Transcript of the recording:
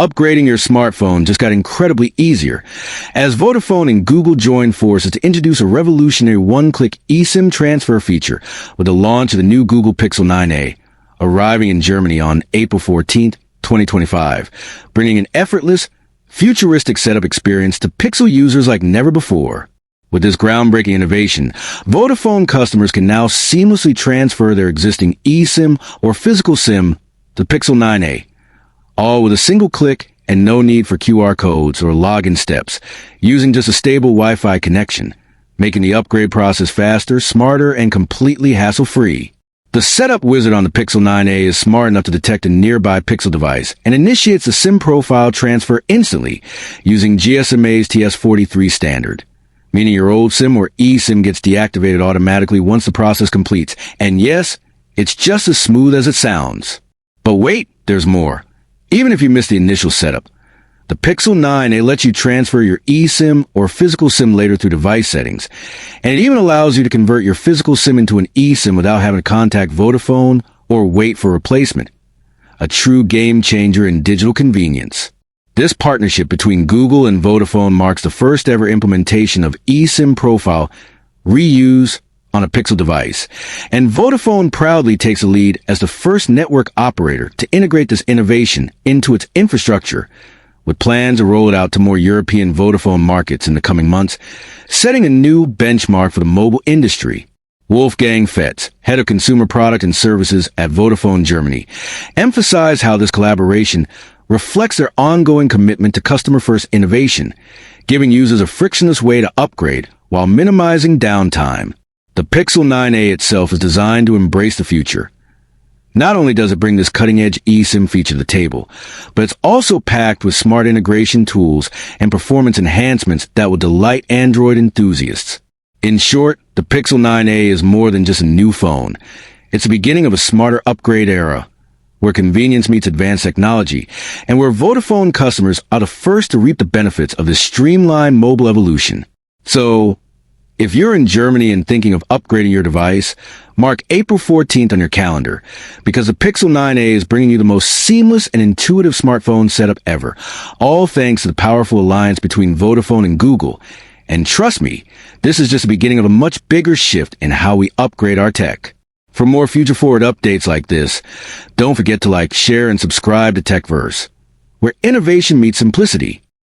Upgrading your smartphone just got incredibly easier as Vodafone and Google joined forces to introduce a revolutionary one-click eSIM transfer feature with the launch of the new Google Pixel 9a, arriving in Germany on April 14th, 2025, bringing an effortless, futuristic setup experience to Pixel users like never before. With this groundbreaking innovation, Vodafone customers can now seamlessly transfer their existing eSIM or physical SIM to Pixel 9a, all with a single click and no need for QR codes or login steps, using just a stable Wi-Fi connection, making the upgrade process faster, smarter, and completely hassle-free. The setup wizard on the Pixel 9a is smart enough to detect a nearby Pixel device and initiates the SIM profile transfer instantly using GSMA's TS43 standard, meaning your old SIM or eSIM gets deactivated automatically once the process completes. And yes, it's just as smooth as it sounds. But wait, there's more. Even if you missed the initial setup, the Pixel 9a lets you transfer your eSIM or physical SIM later through device settings, and it even allows you to convert your physical SIM into an eSIM without having to contact Vodafone or wait for replacement. A true game changer in digital convenience. This partnership between Google and Vodafone marks the first ever implementation of eSIM profile reuse on a Pixel device, and Vodafone proudly takes the lead as the first network operator to integrate this innovation into its infrastructure, with plans to roll it out to more European Vodafone markets in the coming months, setting a new benchmark for the mobile industry. Wolfgang Fetz, head of consumer product and services at Vodafone Germany, emphasized how this collaboration reflects their ongoing commitment to customer-first innovation, giving users a frictionless way to upgrade while minimizing downtime. The Pixel 9a itself is designed to embrace the future. Not only does it bring this cutting-edge eSIM feature to the table, but it's also packed with smart integration tools and performance enhancements that will delight Android enthusiasts. In short, the Pixel 9a is more than just a new phone. It's the beginning of a smarter upgrade era, where convenience meets advanced technology, and where Vodafone customers are the first to reap the benefits of this streamlined mobile evolution. So, if you're in Germany and thinking of upgrading your device, mark April 14th on your calendar, because the Pixel 9a is bringing you the most seamless and intuitive smartphone setup ever, all thanks to the powerful alliance between Vodafone and Google. And trust me, this is just the beginning of a much bigger shift in how we upgrade our tech. For more future-forward updates like this, don't forget to like, share, and subscribe to TechVerse, where innovation meets simplicity.